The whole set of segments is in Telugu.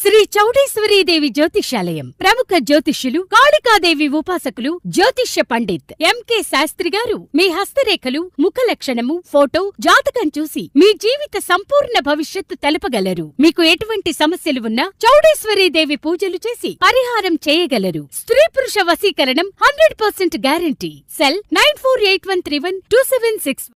శ్రీ చౌడేశ్వరీదేవి జ్యోతిష్యాలయం ప్రముఖ జ్యోతిష్యులు కాళికాదేవి ఉపాసకులు జ్యోతిష్య పండిత్ ఎంకే శాస్త్రి గారు మీ హస్తరేఖలు ముఖ లక్షణము ఫోటో జాతకం చూసి మీ జీవిత సంపూర్ణ భవిష్యత్తు తెలపగలరు. మీకు ఎటువంటి సమస్యలు ఉన్నా చౌడేశ్వరీదేవి పూజలు చేసి పరిహారం చేయగలరు. స్త్రీ పురుష వశీకరణం 100% గ్యారంటీ. సెల్ 9481312761.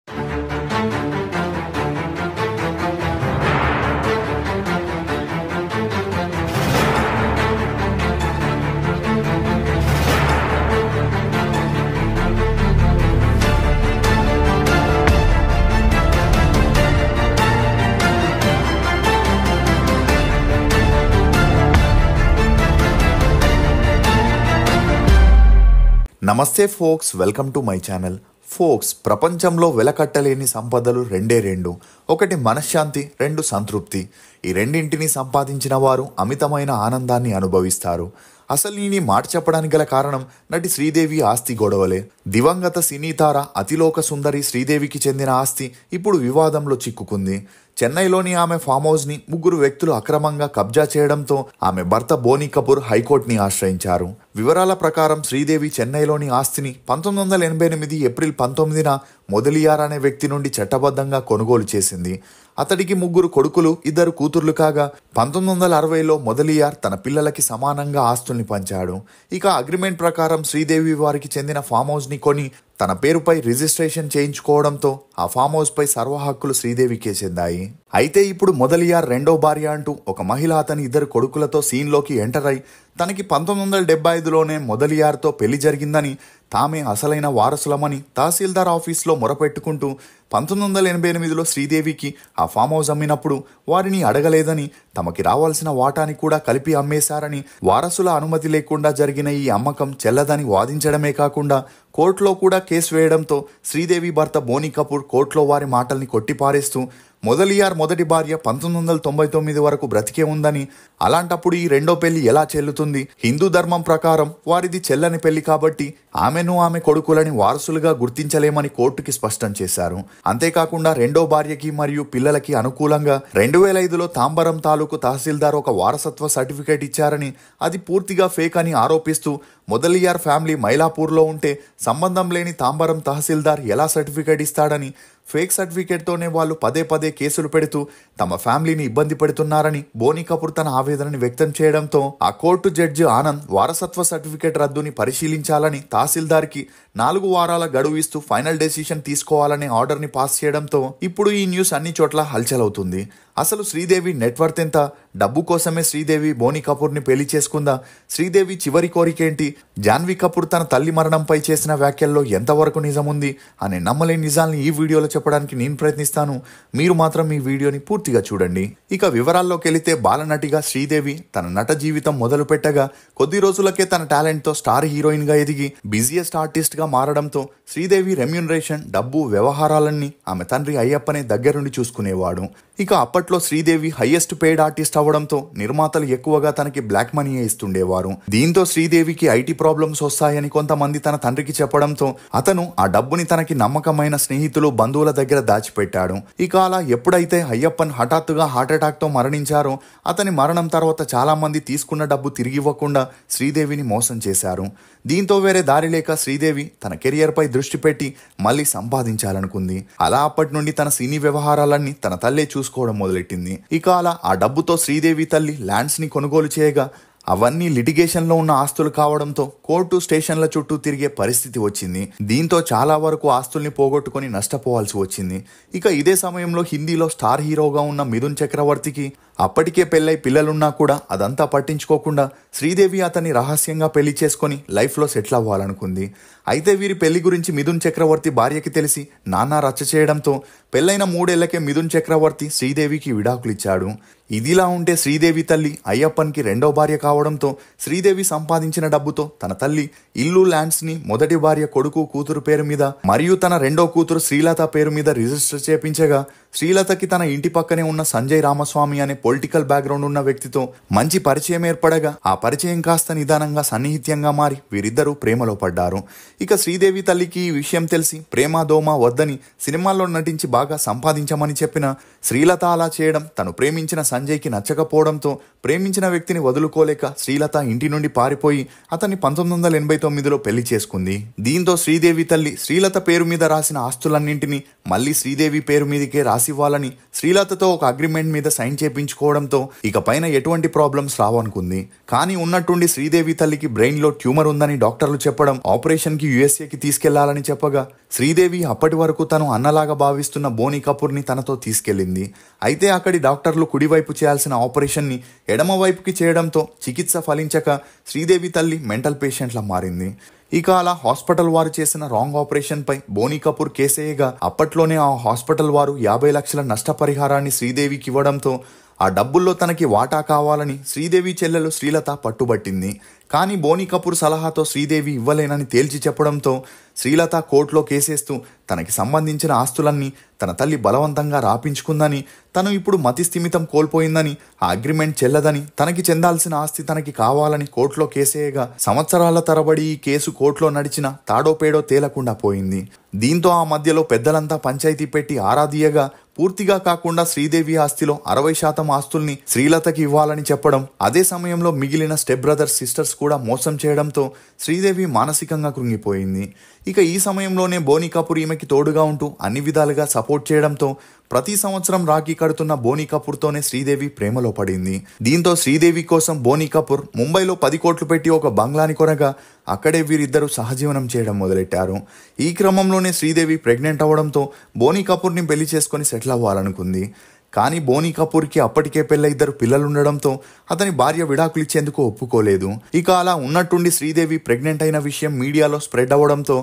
నమస్తే folks, welcome to my channel. Folks, ప్రపంచంలో వెలకట్టలేని సంపదలు రెండు. ఒకటి మనశ్శాంతి, రెండు సంతృప్తి. ఈ రెండింటిని సంపాదించిన వారు అమితమైన ఆనందాన్ని అనుభవిస్తారు. అసలు ఈ మాట చెప్పడానికి గల కారణం నటి శ్రీదేవి ఆస్తి గొడవలే. దివంగత సినీతార అతిలోక సుందరి శ్రీదేవికి చెందిన ఆస్తి ఇప్పుడు వివాదంలో చిక్కుకుంది. చెన్నైలోని ఆమె ఫామ్ హౌస్ ని 3 వ్యక్తులు అక్రమంగా కబ్జా చేయడంతో ఆమె భర్త బోనీ కపూర్ హైకోర్టుని ఆశ్రయించారు. వివరాల ప్రకారం శ్రీదేవి చెన్నైలోని ఆస్తిని 1988 ఏప్రిల్ 19న మొదలియార్ అనే వ్యక్తి నుండి చట్టబద్ధంగా కొనుగోలు చేసింది. అతడికి 3 కొడుకులు 2 కూతుర్లు కాగా 1960లో మొదలియార్ తన పిల్లలకి సమానంగా ఆస్తుల్ని పంచాడు. ఇక అగ్రిమెంట్ ప్రకారం శ్రీదేవి వారికి చెందిన ఫామ్ హౌస్ ని కొని తన పేరుపై రిజిస్ట్రేషన్ చేయించుకోవడంతో ఆ ఫామ్ హౌస్ పై సర్వ హక్కులు శ్రీదేవికే చెందాయి. అయితే ఇప్పుడు మొదలియార్ రెండో భార్య అంటూ ఒక మహిళ అతని 2 కొడుకులతో సీన్లోకి ఎంటర్ అయి తనకి 1975లోనే మొదలియార్తో పెళ్లి జరిగిందని, తామే అసలైన వారసులమని తహసీల్దార్ ఆఫీస్లో మొరపెట్టుకుంటూ 1988లో శ్రీదేవికి ఆ ఫామ్ హౌస్ అమ్మినప్పుడు వారిని అడగలేదని, తమకి రావాల్సిన వాటాని కూడా కలిపి అమ్మేశారని, వారసుల అనుమతి లేకుండా జరిగిన ఈ అమ్మకం చెల్లదని వాదించడమే కాకుండా కోర్టులో కూడా కేసు వేయడంతో శ్రీదేవి భర్త బోనీ కపూర్ కోర్టులో వారి మాటల్ని కొట్టిపారేస్తూ మొదలియార్ మొదటి భార్య 1999 వరకు బ్రతికే ఉందని, అలాంటప్పుడు ఈ రెండో పెళ్లి ఎలా చెల్లుతుంది? హిందూ ధర్మం ప్రకారం వారిది చెల్లని పెళ్లి కాబట్టి ఆమెను ఆమె కొడుకులని వారసులుగా గుర్తించలేమని కోర్టుకి స్పష్టం చేశారు. అంతేకాకుండా రెండో భార్యకి మరియు పిల్లలకి అనుకూలంగా 2005లో తాంబరం తాలూకు తహసీల్దార్ ఒక వారసత్వ సర్టిఫికేట్ ఇచ్చారని, అది పూర్తిగా ఫేక్ అని ఆరోపిస్తూ మొదలియార్ ఫ్యామిలీ మైలాపూర్లో ఉంటే సంబంధం లేని తాంబరం తహసీల్దార్ ఎలా సర్టిఫికేట్ ఇస్తాడని, ఫేక్ సర్టిఫికేట్తోనే వాళ్ళు పదే కేసులు పెడుతూ తమ ఫ్యామిలీని ఇబ్బంది పెడుతున్నారని బోనీ కపూర్ తన ఆవేదనని వ్యక్తం చేయడంతో ఆ కోర్టు జడ్జి ఆనంద్ వారసత్వ సర్టిఫికేట్ రద్దుని పరిశీలించాలని తహసీల్దార్కి 4 వారాల గడువు ఇస్తూ ఫైనల్ డెసిషన్ తీసుకోవాలనే ఆర్డర్ని పాస్ చేయడంతో ఇప్పుడు ఈ న్యూస్ అన్ని చోట్ల హల్చల్ అవుతుంది. అసలు శ్రీదేవి నెట్వర్త్ ఎంత? డబ్బు కోసమే శ్రీదేవి బోనీ కపూర్ని పెళ్లి చేసుకుందా? శ్రీదేవి చివరి కోరికేంటి? జాన్వీ కపూర్ తన తల్లి మరణంపై చేసిన వ్యాఖ్యల్లో ఎంతవరకు నిజముంది అనే నమ్మలేని నిజాల్ని ఈ వీడియోలో చెప్పడానికి నేను ప్రయత్నిస్తాను. మీరు మాత్రం ఈ వీడియోని పూర్తిగా చూడండి. ఇక వివరాల్లోకి వెళితే, బాలనటిగా శ్రీదేవి తన నట జీవితం మొదలు పెట్టగా కొద్ది రోజులకే తన టాలెంట్తో స్టార్ హీరోయిన్ గా ఎదిగి బిజియెస్ట్ ఆర్టిస్ట్ గా మారడంతో శ్రీదేవి రెమ్యూనరేషన్, డబ్బు వ్యవహారాలన్నీ ఆమె తండ్రి అయ్యప్పనే దగ్గరుండి చూసుకునేవాడు. ఇక అప్పట్లో శ్రీదేవి హైయెస్ట్ పెయిడ్ ఆర్టిస్ట్ అవ్వడంతో నిర్మాతలు ఎక్కువగా తనకి బ్లాక్ మనీయే ఇస్తుండేవారు. దీంతో శ్రీదేవికి ఐటీ ప్రాబ్లమ్స్ వస్తాయని కొంతమంది తన తండ్రికి చెప్పడంతో అతను ఆ డబ్బుని తనకి నమ్మకమైన స్నేహితులు, బంధువుల దగ్గర దాచిపెట్టాడు. ఇక అలా ఎప్పుడైతే అయ్యప్పన్ హఠాత్తుగా హార్ట్అటాక్ తో మరణించారో, అతని మరణం తర్వాత చాలా మంది తీసుకున్న డబ్బు తిరిగి ఇవ్వకుండా శ్రీదేవిని మోసం చేశారు. దీంతో వేరే దారి లేక శ్రీదేవి తన కెరియర్ పై దృష్టి పెట్టి మళ్ళీ సంపాదించాలనుకుంది. అలా అప్పటి నుండి తన సినీ వ్యవహారాలన్నీ తన తల్లే చూసుకోవడం మొదలెట్టింది. ఇక అలా ఆ డబ్బుతో శ్రీదేవి తల్లి ల్యాండ్స్ ని కొనుగోలు చేయగా అవన్నీ లిటిగేషన్లో ఉన్న ఆస్తులు కావడంతో కోర్టు, స్టేషన్ల చుట్టూ తిరిగే పరిస్థితి వచ్చింది. దీంతో చాలా వరకు ఆస్తుల్ని పోగొట్టుకుని నష్టపోవాల్సి వచ్చింది. ఇక ఇదే సమయంలో హిందీలో స్టార్ హీరోగా ఉన్న మిథున్ చక్రవర్తికి అప్పటికే పెళ్ళై పిల్లలున్నా కూడా అదంతా పట్టించుకోకుండా శ్రీదేవి అతన్ని రహస్యంగా పెళ్లి చేసుకుని లైఫ్లో సెటిల్ అవ్వాలనుకుంది. అయితే వీరి పెళ్లి గురించి మిథున్ చక్రవర్తి భార్యకి తెలిసి నానా రచ్చ చేయడంతో పెళ్లైన 3 ఏళ్లకే మిథున్ చక్రవర్తి శ్రీదేవికి విడాకులిచ్చాడు. ఇదిలా ఉంటే శ్రీదేవి తల్లి అయ్యప్పన్కి రెండో భార్య కావడంతో శ్రీదేవి సంపాదించిన డబ్బుతో తన తల్లి ఇల్లు, ల్యాండ్స్ ని మొదటి భార్య కొడుకు, కూతురు పేరు మీద మరియు తన రెండో కూతురు శ్రీలత పేరు మీద రిజిస్టర్ చేపించగా శ్రీలతకి తన ఇంటి పక్కనే ఉన్న సంజయ్ రామస్వామి అనే పొలిటికల్ బ్యాక్గ్రౌండ్ ఉన్న వ్యక్తితో మంచి పరిచయం ఏర్పడగా ఆ పరిచయం కాస్త నిదానంగా సన్నిహిత్యంగా మారి వీరిద్దరూ ప్రేమలో పడ్డారు. ఇక శ్రీదేవి తల్లికి ఈ విషయం తెలిసి ప్రేమ దోమ వద్దని సినిమాల్లో నటించి బాగా సంపాదించమని చెప్పిన శ్రీలత అలా చేయడం తను ప్రేమించిన సంజయ్కి నచ్చకపోవడంతో ప్రేమించిన వ్యక్తిని వదులుకోలేక శ్రీలత ఇంటి నుండి పారిపోయి అతన్ని 1989లో పెళ్లి చేసుకుంది. దీంతో శ్రీదేవి తల్లి శ్రీలత పేరు మీద రాసిన ఆస్తులన్నింటినీ మళ్లీ శ్రీదేవి పేరు మీదకే రాసివ్వాలని శ్రీలతతో ఒక అగ్రిమెంట్ మీద సైన్ చేపించుకోవడంతో ఇక పైన ఎటువంటి ప్రాబ్లమ్స్ రావనుకుంది. కానీ ఉన్నట్టుండి శ్రీదేవి తల్లికి బ్రెయిన్ లో ట్యూమర్ ఉందని డాక్టర్లు చెప్పడం ఆపరేషన్ కి యుఎస్ఏకి తీసుకెళ్లాలని చెప్పగా శ్రీదేవి అప్పటి వరకు తను అన్నలాగా భావిస్తున్న బోనీ కపూర్ ని తనతో తీసుకెళ్లింది. అయితే అక్కడి డాక్టర్లు కుడివైపు చేయాల్సిన ఆపరేషన్ ని ఎడమ వైపుకి చేయడంతో చికిత్స ఫలించక శ్రీదేవి తల్లి మెంటల్ పేషెంట్లా మారింది. ఇక అలా హాస్పిటల్ వారు చేసిన రాంగ్ ఆపరేషన్ పై బోనీ కపూర్ కేసేయగా అప్పట్లోనే ఆ హాస్పిటల్ వారు 50 లక్షల నష్టపరిహారాన్ని శ్రీదేవికి ఇవ్వడంతో ఆ డబ్బుల్లో తనకి వాటా కావాలని శ్రీదేవి చెల్లెలు శ్రీలత పట్టుబట్టింది. కానీ బోనీ కపూర్ సలహాతో శ్రీదేవి ఇవ్వలేనని తేల్చి చెప్పడంతో శ్రీలత కోర్టులో కేసేస్తూ తనకి సంబంధించిన ఆస్తులన్నీ తన తల్లి బలవంతంగా రాపించుకుందని, తను ఇప్పుడు మతిస్థిమితం కోల్పోయిందని, ఆ అగ్రిమెంట్ చెల్లదని, తనకి చెందాల్సిన ఆస్తి తనకి కావాలని కోర్టులో కేసేయగా సంవత్సరాల తరబడి ఈ కేసు కోర్టులో నడిచిన తాడోపేడో తేలకుండా పోయింది. దీంతో ఆ మధ్యలో పెద్దలంతా పంచాయతీ పెట్టి ఆరాధీయగా పూర్తిగా కాకుండా శ్రీదేవి ఆస్తిలో 60% ఆస్తుల్ని శ్రీలతకి ఇవ్వాలని చెప్పడం, అదే సమయంలో మిగిలిన స్టెప్ బ్రదర్స్ సిస్టర్స్ కూడా మోసం చేయడంతో శ్రీదేవి మానసికంగా కృంగిపోయింది. ఇక ఈ సమయంలోనే బోనీ కపూర్ ఈమెకి తోడుగా ఉంటూ అన్ని విధాలుగా సపోర్ట్ చేయడంతో ప్రతి సంవత్సరం రాఖీ కడుతున్న బోనీ కపూర్తోనే శ్రీదేవి ప్రేమలో పడింది. దీంతో శ్రీదేవి కోసం బోనీ కపూర్ ముంబైలో 10 కోట్లు పెట్టి ఒక బంగ్లాని కొనగా అక్కడే వీరిద్దరూ సహజీవనం చేయడం మొదలెట్టారు. ఈ క్రమంలోనే శ్రీదేవి ప్రెగ్నెంట్ అవడంతో బోనీ కపూర్ని పెళ్లి చేసుకుని సెటిల్ అవ్వాలనుకుంది. కానీ బోనీ కపూర్కి అప్పటికే పెళ్ళ 2 పిల్లలుండడంతో అతని భార్య విడాకులు ఇచ్చేందుకు ఒప్పుకోలేదు. ఇక అలా ఉన్నట్టుండి శ్రీదేవి ప్రెగ్నెంట్ అయిన విషయం మీడియాలో స్ప్రెడ్ అవ్వడంతో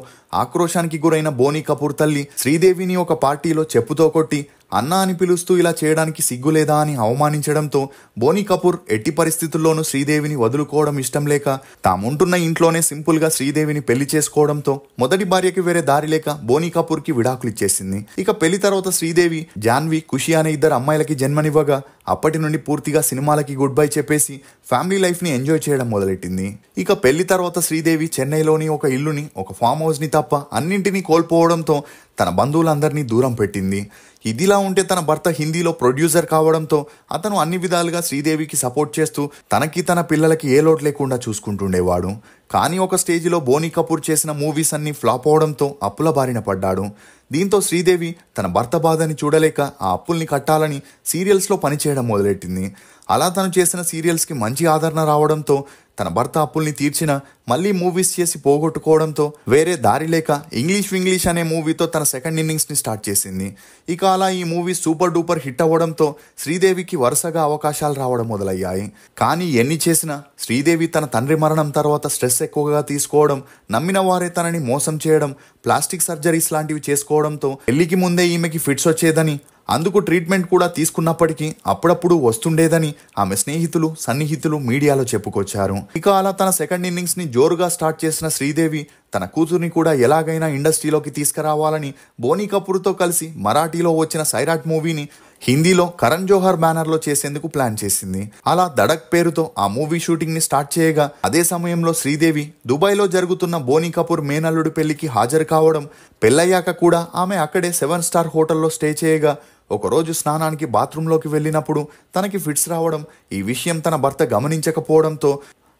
ఆక్రోశానికి గురైన బోనీ కపూర్ తల్లి శ్రీదేవిని ఒక పార్టీలో చెప్పుతో కొట్టి అన్నా అని పిలుస్తూ ఇలా చేయడానికి సిగ్గులేదా అని అవమానించడంతో బోనీ కపూర్ ఎట్టి పరిస్థితుల్లోనూ శ్రీదేవిని వదులుకోవడం ఇష్టం లేక తాముంటున్న ఇంట్లోనే సింపుల్ గా శ్రీదేవిని పెళ్లి చేసుకోవడంతో మొదటి భార్యకి వేరే దారి లేక బోనీ కపూర్ కి విడాకులు ఇచ్చేసింది. ఇక పెళ్లి తర్వాత శ్రీదేవి జాన్వి, ఖుషి అనే 2 అమ్మాయిలకి జన్మనివ్వగా అప్పటి నుండి పూర్తిగా సినిమాలకి గుడ్ బై చెప్పేసి ఫ్యామిలీ లైఫ్ ని ఎంజాయ్ చేయడం మొదలెట్టింది. ఇక పెళ్లి తర్వాత శ్రీదేవి చెన్నైలోని ఒక ఇల్లుని, ఒక ఫామ్ హౌస్ ని తప్ప అన్నింటినీ కోల్పోవడంతో తన బంధువులందరినీ దూరం పెట్టింది. ఇదిలా ఉంటే తన భర్త హిందీలో ప్రొడ్యూసర్ కావడంతో అతను అన్ని విధాలుగా శ్రీదేవికి సపోర్ట్ చేస్తూ తనకి తన పిల్లలకి ఏ లోటు లేకుండా చూసుకుంటుండేవాడు. కానీ ఒక స్టేజిలో బోనీ కపూర్ చేసిన మూవీస్ అన్ని ఫ్లాప్ అవడంతో అప్పుల బారిన పడ్డాడు. దీంతో శ్రీదేవి తన భర్త బాధని చూడలేక ఆ అప్పుల్ని కట్టాలని సీరియల్స్లో పనిచేయడం మొదలెట్టింది. అలా తను చేసిన సీరియల్స్కి మంచి ఆదరణ రావడంతో తన భర్త అప్పుల్ని తీర్చిన మళ్ళీ మూవీస్ చేసి పోగొట్టుకోవడంతో వేరే దారి లేక ఇంగ్లీష్ అనే మూవీతో తన సెకండ్ ఇన్నింగ్స్ని స్టార్ట్ చేసింది. ఇక అలా ఈ మూవీ సూపర్ డూపర్ హిట్ అవ్వడంతో శ్రీదేవికి వరుసగా అవకాశాలు రావడం మొదలయ్యాయి. కానీ ఎన్ని చేసినా శ్రీదేవి తన తండ్రి మరణం తర్వాత స్ట్రెస్ ఎక్కువగా తీసుకోవడం, నమ్మిన వారే తనని మోసం చేయడం, ప్లాస్టిక్ సర్జరీస్ లాంటివి చేసుకోవడంతో పెళ్లికి ముందే ఈమెకి ఫిట్స్ వచ్చేదని, అందుకు ట్రీట్మెంట్ కూడా తీసుకున్నప్పటికీ అప్పుడప్పుడు వస్తుండేదని ఆమె స్నేహితులు, సన్నిహితులు మీడియాలో చెప్పుకొచ్చారు. ఇక అలా తన సెకండ్ ఇన్నింగ్స్ ని జోరుగా స్టార్ట్ చేసిన శ్రీదేవి తన కూతుర్ని కూడా ఎలాగైనా ఇండస్ట్రీలోకి తీసుకురావాలని బోనీ కపూర్తో కలిసి మరాఠీలో వచ్చిన సైరాట్ మూవీని హిందీలో కరణ్ జోహర్ బ్యానర్లో చేసేందుకు ప్లాన్ చేసింది. అలా దడక్ పేరుతో ఆ మూవీ షూటింగ్ ని స్టార్ట్ చేయగా అదే సమయంలో శ్రీదేవి దుబాయ్లో జరుగుతున్న బోనీ కపూర్ మేనల్లుడి పెళ్లికి హాజరు కావడం, పెళ్ళయ్యాక కూడా ఆమె అక్కడే 7 స్టార్ హోటల్లో స్టే చేయగా ఒకరోజు స్నానానికి బాత్రూంలోకి వెళ్ళినప్పుడు తనకి ఫిట్స్ రావడం, ఈ విషయం తన భర్త గమనించకపోవడంతో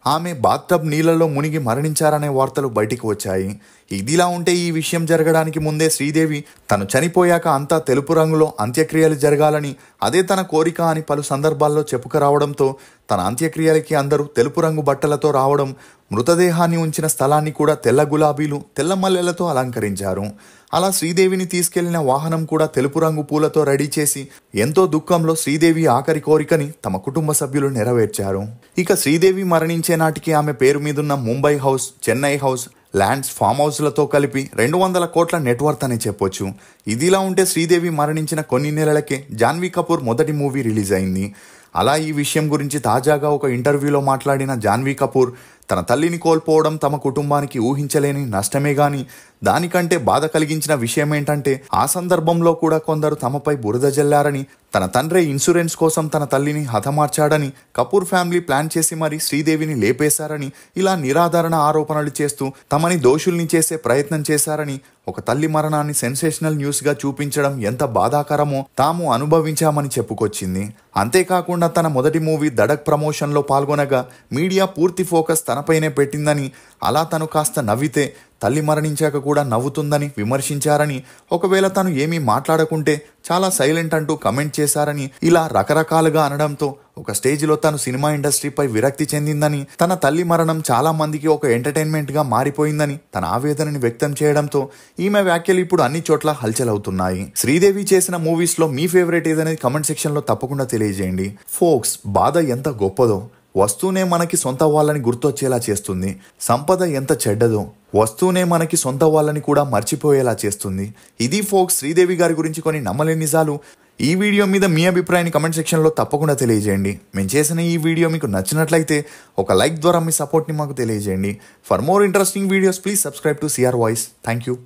ఆమె బాత్టబ్ నీళ్లలో మునిగి మరణించారనే వార్తలు బయటికి వచ్చాయి. ఇదిలా ఉంటే ఈ విషయం జరగడానికి ముందే శ్రీదేవి తను చనిపోయాక అంతా తెలుపు రంగులో అంత్యక్రియలు జరగాలని, అదే తన కోరిక అని పలు సందర్భాల్లో చెప్పుకురావడంతో తన అంత్యక్రియలకి అందరూ తెలుపు రంగు బట్టలతో రావడం, మృతదేహాన్ని ఉంచిన స్థలాన్ని కూడా తెల్ల గులాబీలు, తెల్ల మల్లెలతో అలంకరించారు. అలా శ్రీదేవిని తీసుకెళ్లిన వాహనం కూడా తెలుపు రంగు పూలతో రెడీ చేసి ఎంతో దుఃఖంలో శ్రీదేవి ఆఖరి కోరికని తమ కుటుంబ సభ్యులు నెరవేర్చారు. ఇక శ్రీదేవి మరణించే నాటికి ఆమె పేరు మీదున్న Mumbai house, Chennai house, lands, farm హౌస్లతో కలిపి 200 కోట్ల నెట్వర్త్ అని చెప్పొచ్చు. ఇదిలా ఉంటే శ్రీదేవి మరణించిన కొన్ని నెలలకే జాన్వీ కపూర్ మొదటి మూవీ రిలీజ్ అయింది. అలా ఈ విషయం గురించి తాజాగా ఒక ఇంటర్వ్యూలో మాట్లాడిన జాన్వీ కపూర్ తన తల్లిని కోల్పోవడం తమ కుటుంబానికి ఊహించలేని నష్టమే గాని దానికంటే బాధ కలిగించిన విషయం ఏంటంటే ఆ సందర్భంలో కూడా కొందరు తమపై బురద జల్లారని, తన తండ్రి ఇన్సూరెన్స్ కోసం తన తల్లిని హతమార్చాడని కపూర్ ఫ్యామిలీ ప్లాన్ చేసి మరి శ్రీదేవిని లేపేశారని, ఇలా నిరాధారణ ఆరోపణలు చేస్తూ తమని దోషుల్ని చేసే ప్రయత్నం చేశారని, ఒక తల్లి మరణాన్ని సెన్సేషనల్ న్యూస్ గా చూపించడం ఎంత బాధాకరమో తాము అనుభవించామని చెప్పుకొచ్చింది. అంతేకాకుండా తన మొదటి మూవీ దడక్ ప్రమోషన్లో పాల్గొనగా మీడియా పూర్తి ఫోకస్ తనపైనే పెట్టిందని, అలా తను కాస్త నవ్వితే తల్లి మరణించాక కూడా నవ్వుతుందని విమర్శించారని, ఒకవేళ తను ఏమీ మాట్లాడకుంటే చాలా సైలెంట్ అంటూ కమెంట్ చేశారని, ఇలా రకరకాలుగా అనడంతో ఒక స్టేజ్లో తను సినిమా ఇండస్ట్రీపై విరక్తి చెందిందని, తన తల్లి మరణం చాలా మందికి ఒక ఎంటర్టైన్మెంట్గా మారిపోయిందని తన ఆవేదనని వ్యక్తం చేయడంతో ఈమె వ్యాఖ్యలు ఇప్పుడు అన్ని చోట్ల హల్చల్ అవుతున్నాయి. శ్రీదేవి చేసిన మూవీస్లో మీ ఫేవరెట్ ఏదనేది కమెంట్ సెక్షన్లో తప్పకుండా తెలియజేయండి. ఫోక్స్, బాధ ఎంత గొప్పదో వస్తూనే మనకి సొంత వాళ్ళని గుర్తొచ్చేలా చేస్తుంది. సంపద ఎంత చెడ్డదో వస్తూనే మనకి సొంత వాళ్ళని కూడా మర్చిపోయేలా చేస్తుంది. ఇది ఫోక్స్, శ్రీదేవి గారి గురించి కొన్ని నమ్మలేని నిజాలు. ఈ వీడియో మీద మీ అభిప్రాయాన్ని కమెంట్ సెక్షన్లో తప్పకుండా తెలియజేయండి. మేము చేసిన ఈ వీడియో మీకు నచ్చినట్లయితే ఒక లైక్ ద్వారా మీ సపోర్ట్ని మాకు తెలియజేయండి. For more interesting videos please subscribe to CR voice. Thank you.